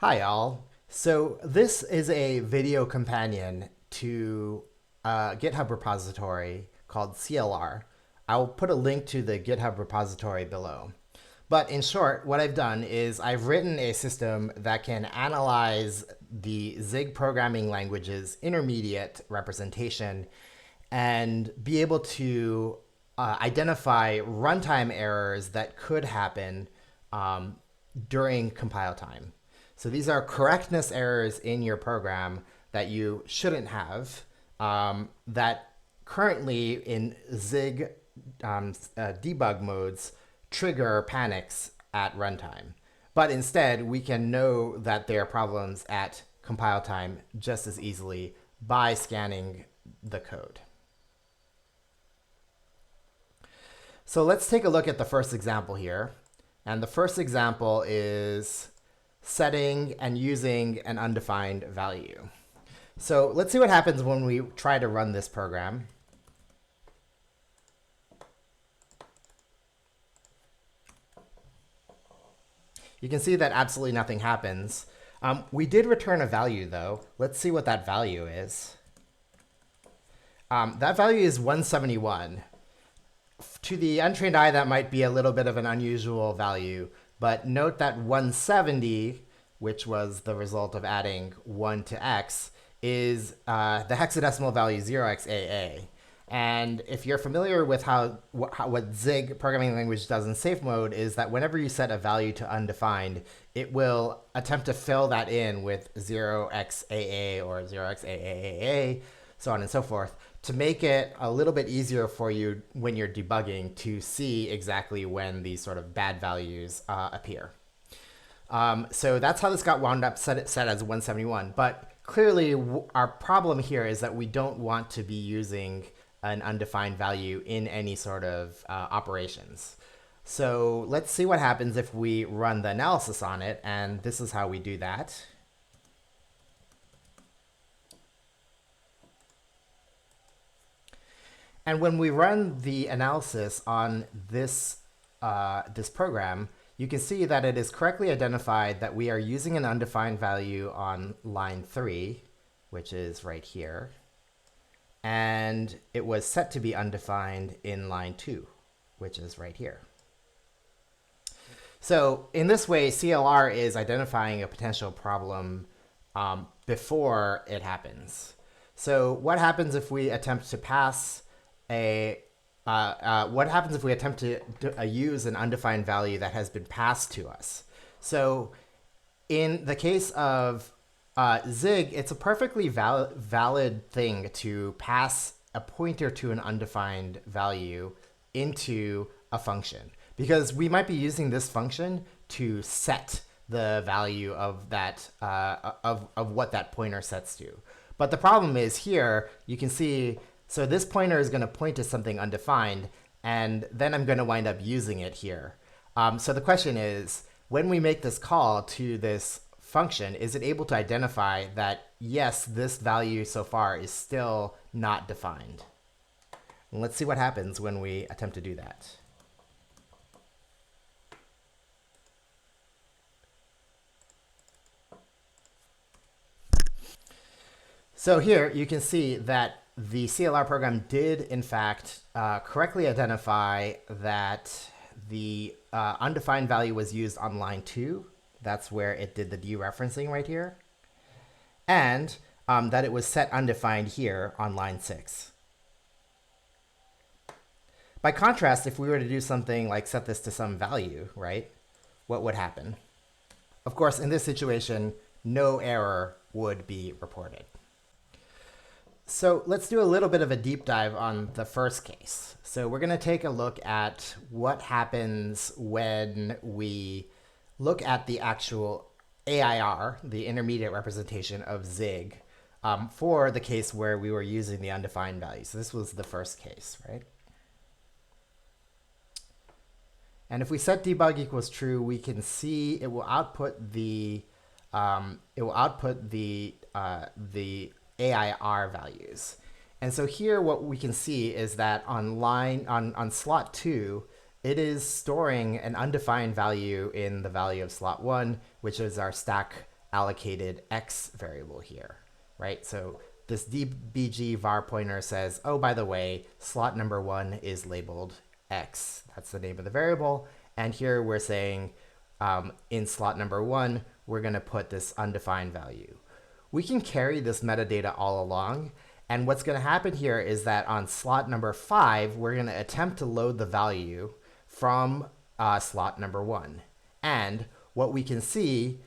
Hi, all. So this is a video companion to a GitHub repository called CLR. I'll put a link to the GitHub repository below. But in short, what I've done is I've written a system that can analyze the Zig programming language's intermediate representation and be able to identify runtime errors that could happen during compile time. So these are correctness errors in your program that you shouldn't have, that currently in Zig debug modes trigger panics at runtime. But instead, we can know that there are problems at compile time just as easily by scanning the code. So let's take a look at the first example here. And the first example is setting and using an undefined value. So let's see what happens when we try to run this program. You can see that absolutely nothing happens. We did return a value, though. Let's see what that value is. That value is 171. To the untrained eye, that might be a little bit of an unusual value. But note that 170, which was the result of adding 1 to x, is the hexadecimal value 0xAA. And if you're familiar with what Zig programming language does in safe mode is that whenever you set a value to undefined, it will attempt to fill that in with 0xAA or 0xAAA, so on and so forth, to make it a little bit easier for you when you're debugging to see exactly when these sort of bad values appear. So that's how this got wound up set as 171. But clearly, our problem here is that we don't want to be using an undefined value in any sort of operations. So let's see what happens if we run the analysis on it. And this is how we do that. And when we run the analysis on this, this program, you can see that it is correctly identified that we are using an undefined value on line 3, which is right here. And it was set to be undefined in line 2, which is right here. So in this way, CLR is identifying a potential problem before it happens. So what happens if we attempt to pass what happens if we attempt to use an undefined value that has been passed to us? So in the case of Zig, it's a perfectly valid thing to pass a pointer to an undefined value into a function, because we might be using this function to set the value of that of what that pointer sets to. But the problem is here, you can see, so this pointer is going to point to something undefined, and then I'm going to wind up using it here. So the question is, when we make this call to this function, is it able to identify that, yes, this value so far is still not defined? And let's see what happens when we attempt to do that. So here you can see that the CLR program did, in fact, correctly identify that the undefined value was used on line 2. That's where it did the dereferencing right here. And that it was set undefined here on line 6. By contrast, if we were to do something like set this to some value, right, what would happen? Of course, in this situation, no error would be reported. So let's do a little bit of a deep dive on the first case. So we're going to take a look at what happens when we look at the actual AIR, the intermediate representation of Zig, for the case where we were using the undefined value. So this was the first case, right? And if we set debug equals true, we can see it will output the AIR values. And so here what we can see is that on slot 2, it is storing an undefined value in the value of slot 1, which is our stack allocated X variable here, right? So this dbg var pointer says, oh, by the way, slot number 1 is labeled X. That's the name of the variable. And here we're saying in slot number 1, we're going to put this undefined value. We can carry this metadata all along. And what's going to happen here is that on slot number 5, we're going to attempt to load the value from slot number 1. And what we can see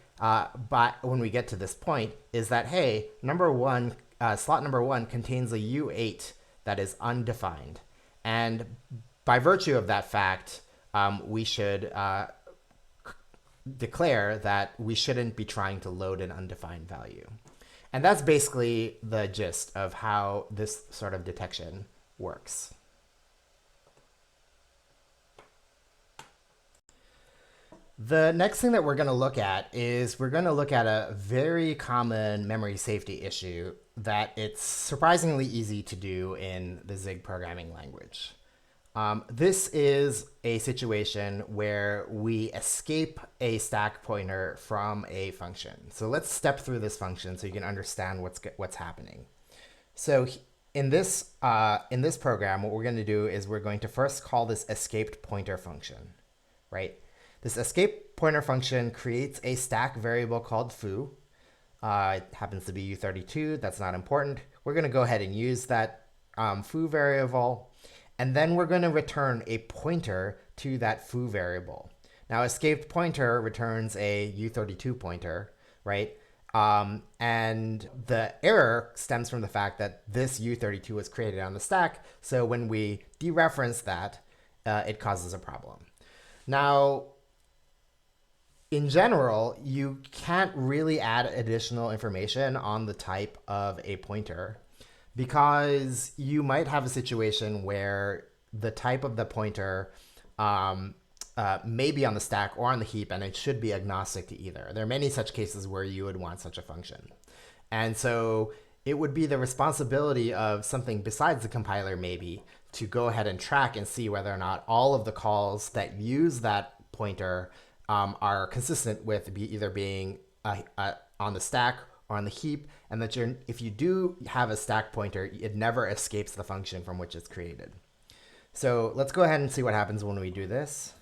when we get to this point is that, hey, slot number 1 contains a U8 that is undefined. And by virtue of that fact, we should declare that we shouldn't be trying to load an undefined value. And that's basically the gist of how this sort of detection works. The next thing that we're going to look at is we're going to look at a very common memory safety issue that it's surprisingly easy to do in the Zig programming language. This is a situation where we escape a stack pointer from a function. So let's step through this function so you can understand what's happening. So in this program, what we're going to do is we're going to first call this escaped pointer function, right? This escape pointer function creates a stack variable called foo. It happens to be U32. That's not important. We're going to go ahead and use that foo variable. And then we're going to return a pointer to that foo variable. Now, escaped pointer returns a U32 pointer, right? And the error stems from the fact that this U32 was created on the stack. So when we dereference that, it causes a problem. Now, in general, you can't really add additional information on the type of a pointer because you might have a situation where the type of the pointer may be on the stack or on the heap, and it should be agnostic to either. There are many such cases where you would want such a function. And so it would be the responsibility of something besides the compiler maybe to go ahead and track and see whether or not all of the calls that use that pointer are consistent with either being on the stack or on the heap, and that if you do have a stack pointer, it never escapes the function from which it's created. So let's go ahead and see what happens when we do this.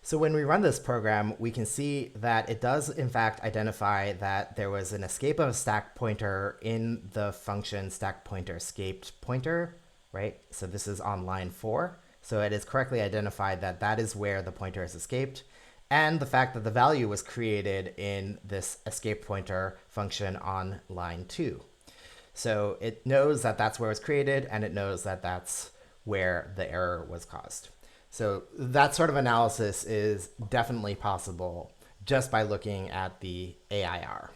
So when we run this program, we can see that it does, in fact, identify that there was an escape of a stack pointer in the function stack pointer escaped pointer, right? So this is on line 4. So it is correctly identified that that is where the pointer has escaped, and the fact that the value was created in this escape pointer function on line 2. So it knows that that's where it was created, and it knows that that's where the error was caused. So that sort of analysis is definitely possible just by looking at the AIR.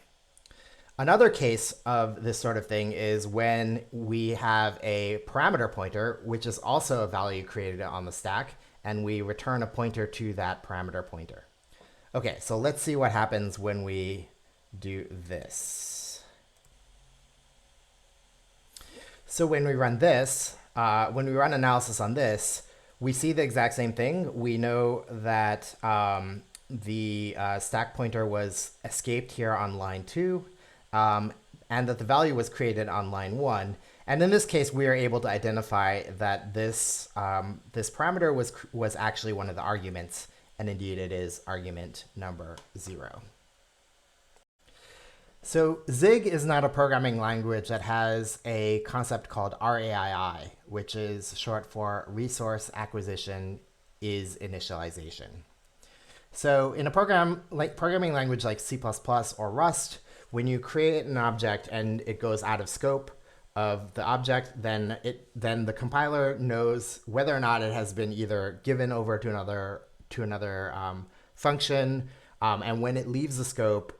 Another case of this sort of thing is when we have a parameter pointer, which is also a value created on the stack, and we return a pointer to that parameter pointer. Okay, so let's see what happens when we do this. So when we run this, when we run analysis on this, we see the exact same thing. We know that the stack pointer was escaped here on line 2. And that the value was created on line 1. And in this case, we are able to identify that this parameter was actually one of the arguments, and indeed it is argument number 0. So Zig is not a programming language that has a concept called RAII, which is short for Resource Acquisition is Initialization. So in a programming language like C++ or Rust, when you create an object and it goes out of scope of the object, then the compiler knows whether or not it has been either given over to another function, and when it leaves the scope,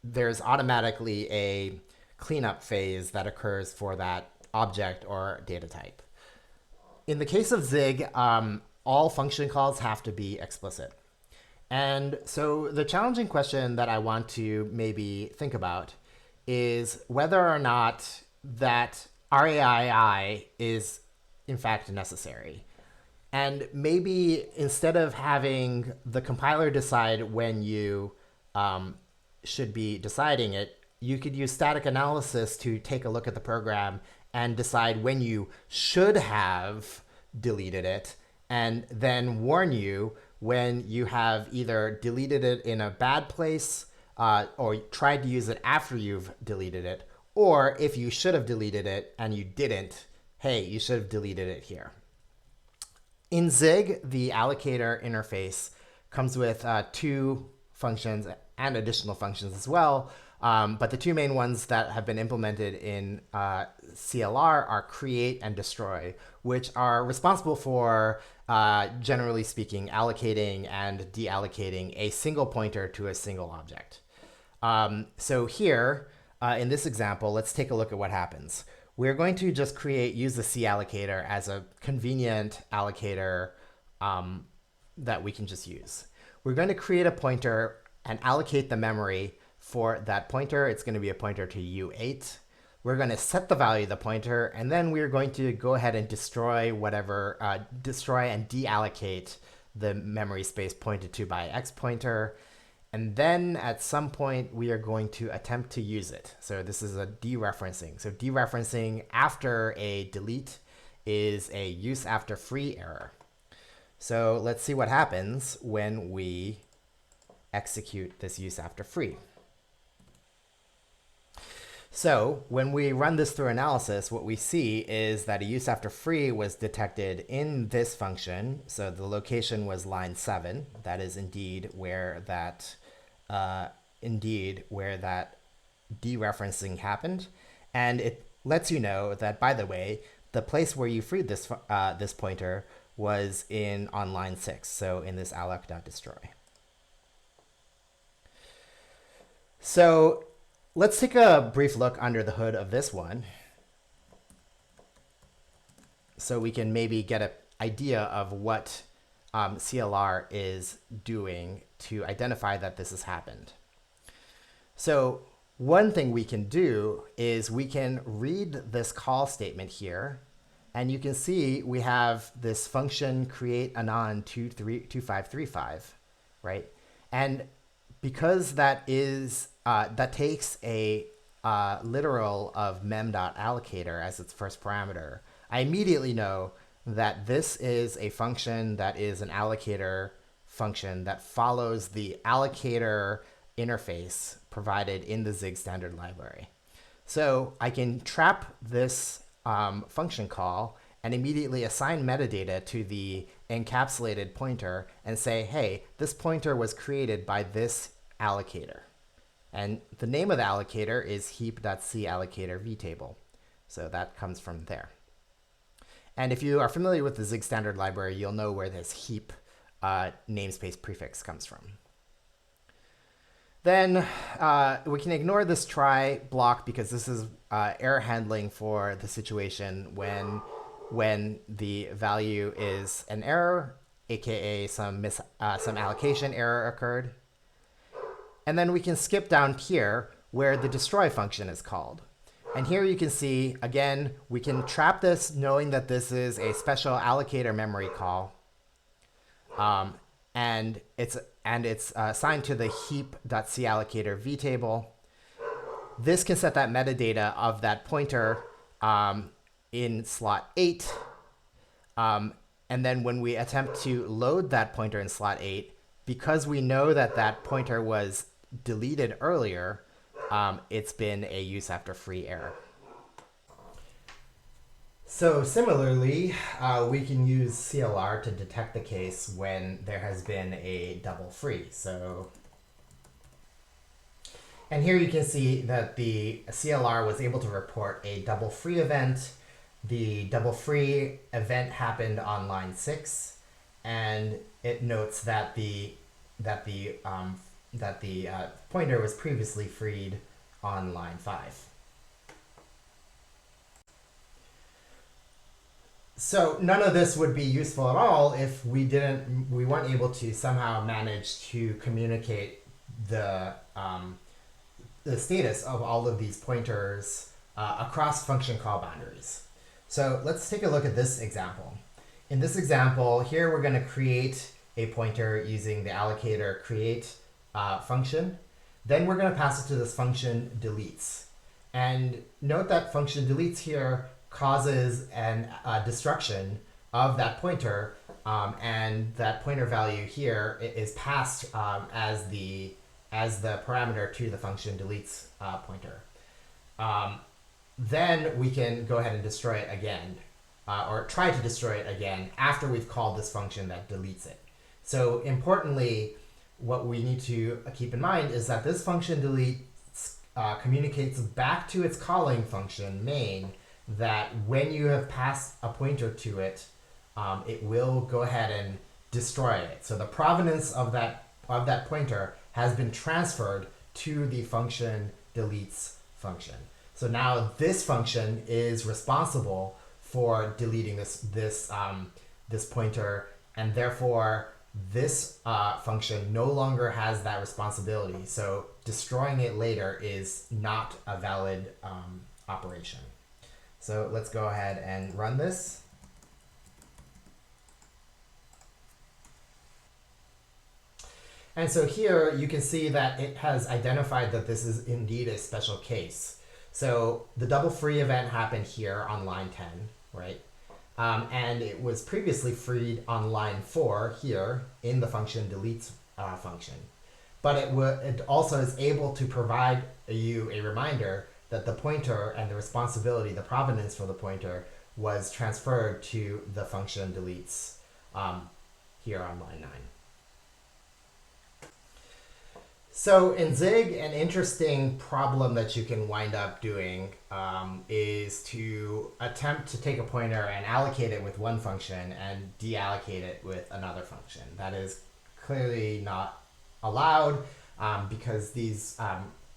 there's automatically a cleanup phase that occurs for that object or data type. In the case of Zig, all function calls have to be explicit. And so the challenging question that I want to maybe think about is whether or not that RAII is in fact necessary. And maybe instead of having the compiler decide when you should be deciding it, you could use static analysis to take a look at the program and decide when you should have deleted it, and then warn you when you have either deleted it in a bad place or tried to use it after you've deleted it, or if you should have deleted it and you didn't, hey, you should have deleted it here. In Zig, the allocator interface comes with two functions and additional functions as well. But the two main ones that have been implemented in CLR are create and destroy, which are responsible for, generally speaking, allocating and deallocating a single pointer to a single object. So here, in this example, let's take a look at what happens. We're going to just use the C allocator as a convenient allocator that we can just use. We're going to create a pointer and allocate the memory for that pointer. It's going to be a pointer to U8. We're going to set the value of the pointer, and then we're going to go ahead and destroy and deallocate the memory space pointed to by X pointer. And then at some point, we are going to attempt to use it. So this is a dereferencing. So dereferencing after a delete is a use after free error. So let's see what happens when we execute this use after free. So when we run this through analysis, what we see is that a use after free was detected in this function. So the location was line 7. That is indeed where that dereferencing happened. And it lets you know that, by the way, the place where you freed this this pointer was on line 6. So in this alloc.destroy. So let's take a brief look under the hood of this one so we can maybe get an idea of what CLR is doing to identify that this has happened. So one thing we can do is we can read this call statement here, and you can see we have this function create anon 2535, right? And because that takes a literal of mem.allocator as its first parameter, I immediately know that this is a function that is an allocator function that follows the allocator interface provided in the Zig standard library. So I can trap this function call and immediately assign metadata to the encapsulated pointer and say, hey, this pointer was created by this allocator. And the name of the allocator is heap.callocator vtable. So that comes from there. And if you are familiar with the Zig standard library, you'll know where this heap namespace prefix comes from. Then we can ignore this try block because this is error handling for the situation when the value is an error, aka some allocation error occurred. And then we can skip down here where the destroy function is called. And here you can see, again, we can trap this knowing that this is a special allocator memory call. And it's assigned to the heap.callocator vtable. This can set that metadata of that pointer in slot 8. And then when we attempt to load that pointer in slot 8, because we know that that pointer was deleted earlier, it's been a use after free error. So similarly, we can use CLR to detect the case when there has been a double free. And here you can see that the CLR was able to report a double free event. The double free event happened on line 6, and it notes that the pointer was previously freed on line 5. So none of this would be useful at all if we weren't able to somehow manage to communicate the status of all of these pointers across function call boundaries. So let's take a look at this example. In this example, here we're going to create a pointer using the allocator create function. Then we're going to pass it to this function deletes. And note that function deletes here causes an destruction of that pointer, and that pointer value here is passed as the parameter to the function deletes pointer. Then we can go ahead and destroy it again, or try to destroy it again after we've called this function that deletes it. So importantly, what we need to keep in mind is that this function delete communicates back to its calling function main that when you have passed a pointer to it, it will go ahead and destroy it. So the provenance of that pointer has been transferred to the function deletes function. So now this function is responsible for deleting this pointer, and therefore this function no longer has that responsibility. So destroying it later is not a valid operation. So let's go ahead and run this. And so here you can see that it has identified that this is indeed a special case. So the double free event happened here on line 10, right? And it was previously freed on line 4 here in the function deletes function. But it also is able to provide you a reminder that the pointer and the responsibility, the provenance for the pointer, was transferred to the function deletes here on line 9. So in Zig, an interesting problem that you can wind up doing is to attempt to take a pointer and allocate it with one function and deallocate it with another function. That is clearly not allowed because these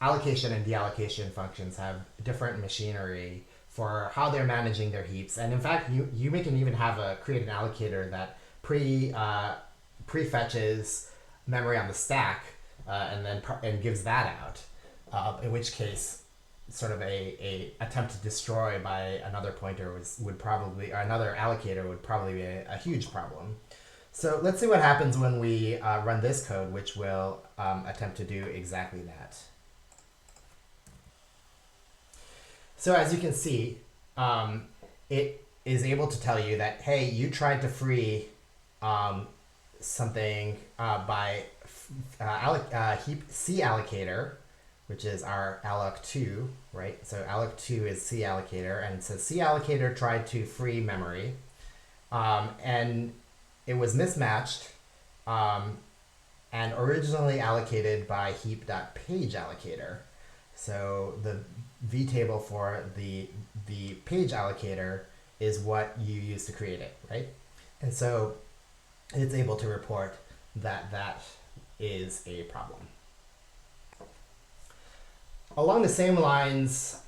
allocation and deallocation functions have different machinery for how they're managing their heaps. And in fact, you can even have create an allocator that prefetches memory on the stack and gives that out, in which case sort of a attempt to destroy by another pointer would probably, or another allocator would probably be a huge problem. So let's see what happens when we run this code, which will attempt to do exactly that. So as you can see, it is able to tell you that, hey, you tried to free something by heap C allocator, which is our alloc2, right? So alloc2 is C allocator, and it says C allocator tried to free memory, and it was mismatched and originally allocated by heap.page allocator. So the vtable for the page allocator is what you use to create it, right? And so it's able to report that that is a problem. Along the same lines,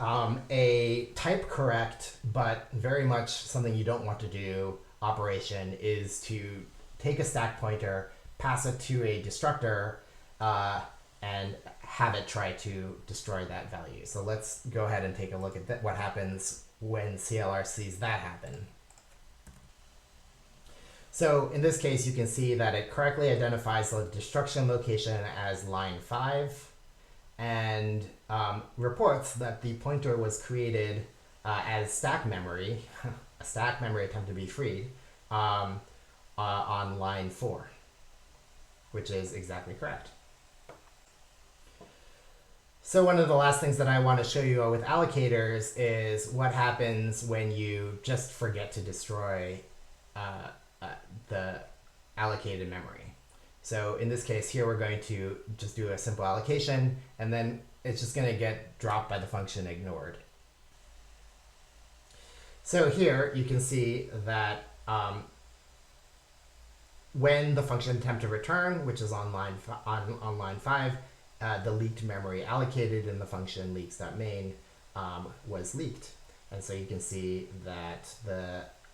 a type correct, but very much something you don't want to do operation is to take a stack pointer, pass it to a destructor, and have it try to destroy that value. So let's go ahead and take a look at what happens when CLR sees that happen. So in this case, you can see that it correctly identifies the destruction location as line 5 and reports that the pointer was created as stack memory, a stack memory attempt to be freed, on line 4, which is exactly correct. So one of the last things that I want to show you with allocators is what happens when you just forget to destroy the allocated memory. So in this case here, we're going to just do a simple allocation, and then it's just going to get dropped by the function ignored. So here you can see that when the function attempt to return, which is on line 5, the leaked memory allocated in the function leaks.main was leaked. And so you can see that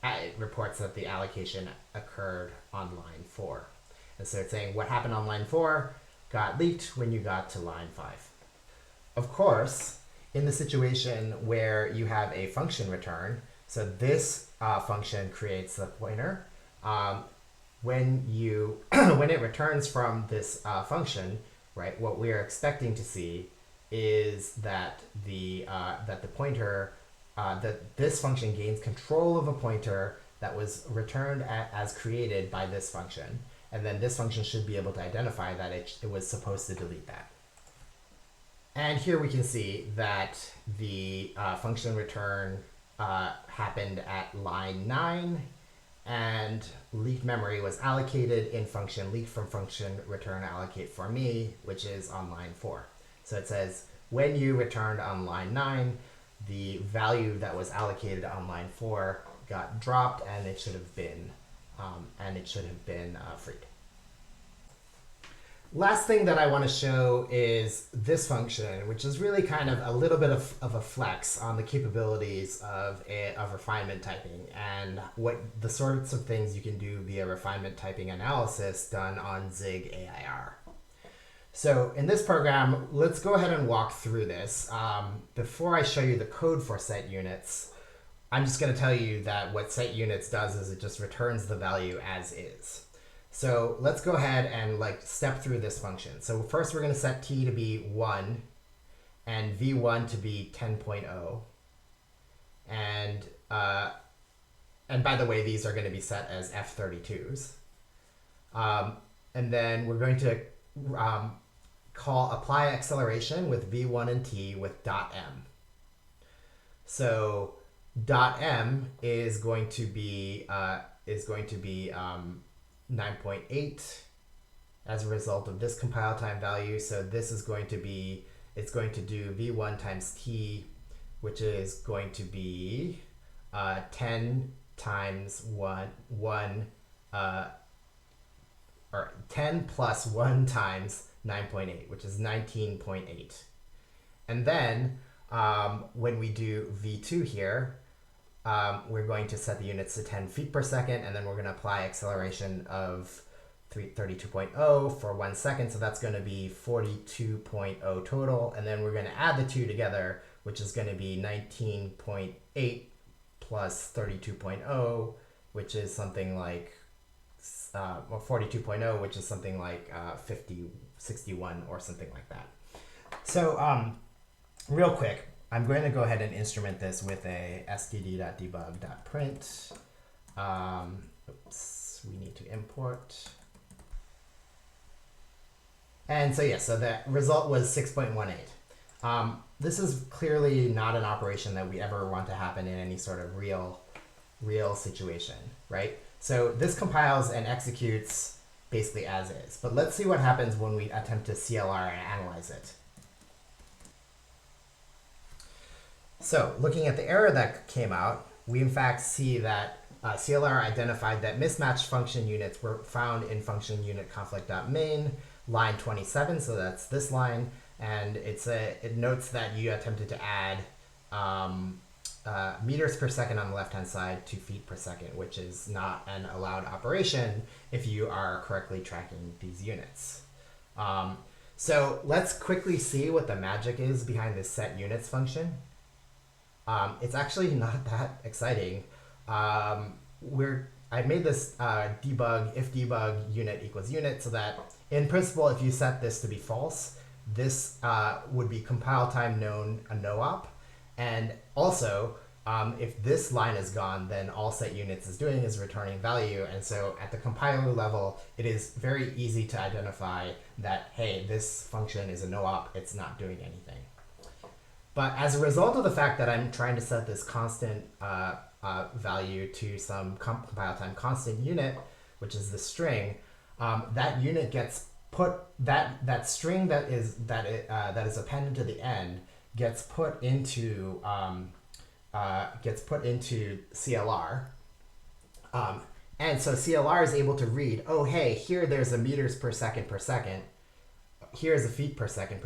it reports that the allocation occurred on line 4. And so it's saying what happened on line 4 got leaked when you got to line 5. Of course, in the situation where you have a function return, so this function creates the pointer. When it returns from this function, right? What we are expecting to see is that the pointer, that this function gains control of a pointer that was returned as created by this function. And then this function should be able to identify that it was supposed to delete that. And here we can see that the function return happened at line 9, and leaked memory was allocated in function leak from function return allocate for me, which is on line 4. So it says when you returned on line 9, the value that was allocated on line 4 got dropped, and it should have been freed. Last thing that I want to show is this function, which is really kind of a little bit of a flex on the capabilities of refinement typing and what the sorts of things you can do via refinement typing analysis done on Zig AIR. So in this program, let's go ahead and walk through this. Before I show you the code for set units, I'm just going to tell you that what set units does is it just returns the value as is. So let's go ahead and step through this function. So first we're going to set t to be 1 and v1 to be 10.0. And by the way, these are going to be set as f32s. And then we're going to apply acceleration with v1 and t with .m. So .m is going to be 9.8 as a result of this compile time value. So this is going to be, it's going to do v1 times t, which is going to be 10 times 1, or 10 plus 1 times 9.8, which is 19.8. And then when we do v2 here, we're going to set the units to 10 feet per second, and then we're going to apply acceleration of 32.0 for 1 second. So that's going to be 42.0 total. And then we're going to add the two together, which is going to be 19.8 plus 32.0, which is something like, or 42.0, which is something like 61 or something like that. So real quick, I'm going to go ahead and instrument this with a std.debug.print. Oops, we need to import. And so yeah, so the result was 6.18. This is clearly not an operation that we ever want to happen in any sort of real situation, right? So this compiles and executes basically as is. But let's see what happens when we attempt to CLR and analyze it. So looking at the error that came out, we in fact see that CLR identified that mismatched function units were found in function unit conflict.main, line 27, so that's this line, and it notes that you attempted to add meters per second on the left-hand side to feet per second, which is not an allowed operation if you are correctly tracking these units. So let's quickly see what the magic is behind this set units function. It's actually not that exciting. I made this debug, if debug unit equals unit, so that in principle, if you set this to be false, this would be compile time known a no-op. And also, if this line is gone, then all set units is doing is returning value. And so at the compiler level, it is very easy to identify that, hey, this function is a no-op, it's not doing anything. But as a result of the fact that I'm trying to set this constant value to some compile time constant unit, which is the string, that unit gets put, that string that is appended to the end gets put into CLR. And so CLR is able to read, oh, hey, here there's a meters per second, here's a feet per second,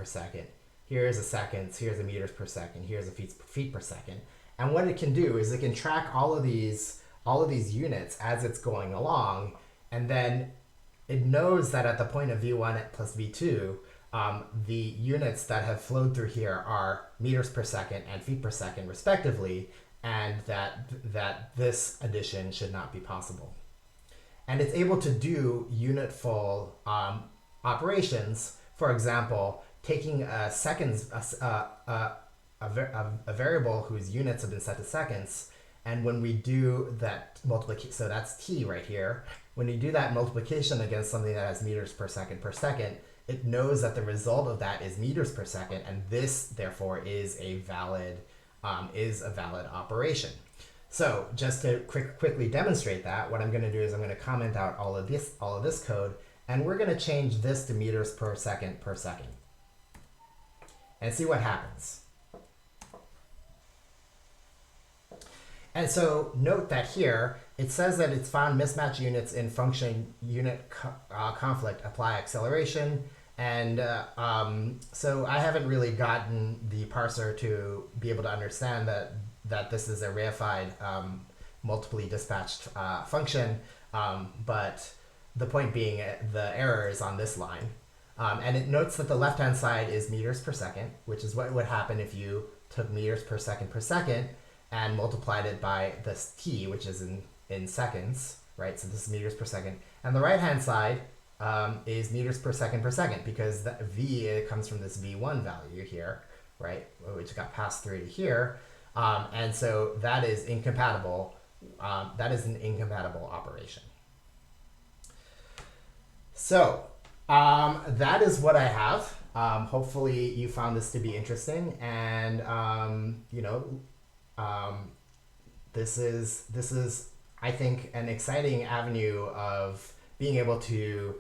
here's a seconds, here's a meters per second, here's a feet per second. And what it can do is it can track all of these units as it's going along, and then it knows that at the point of v1 plus v2, the units that have flowed through here are meters per second and feet per second respectively, and that this addition should not be possible. And it's able to do unitful operations For example, taking a variable whose units have been set to seconds, and when we do that multiplication, so that's t right here, when you do that multiplication against something that has meters per second, it knows that the result of that is meters per second, and this therefore is a valid operation. So just to quickly demonstrate that, what I'm going to do is I'm going to comment out all of this code, and we're going to change this to meters per second, and see what happens. And so note that here, it says that it's found mismatch units in function unit conflict apply acceleration. And so I haven't really gotten the parser to be able to understand that this is a reified multiply dispatched function. But the point being the error is on this line. And it notes that the left-hand side is meters per second, which is what would happen if you took meters per second, and multiplied it by this t, which is in seconds, right? So this is meters per second. And the right-hand side is meters per second, because that v, it comes from this v1 value here, right? Which got passed through to here. And so that is incompatible. That is an incompatible operation. So that is what I have. Hopefully you found this to be interesting, and this is I think an exciting avenue of being able to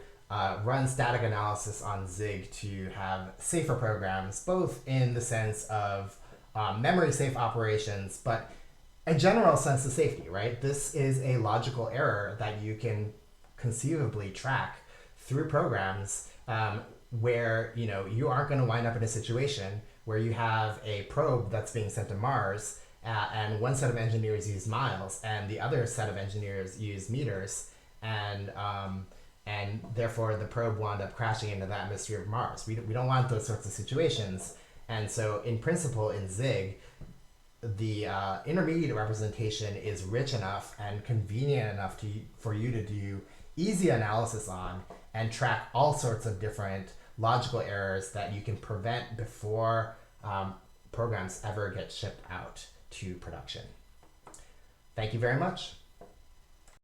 run static analysis on Zig to have safer programs, both in the sense of memory safe operations, but a general sense of safety, right? This is a logical error that you can conceivably track through programs where you aren't going to wind up in a situation where you have a probe that's being sent to Mars, and one set of engineers use miles and the other set of engineers use meters, and therefore the probe wound up crashing into the atmosphere of Mars. We don't want those sorts of situations. And so in principle, in Zig, the intermediate representation is rich enough and convenient enough for you to do easy analysis on and track all sorts of different logical errors that you can prevent before programs ever get shipped out to production. Thank you very much.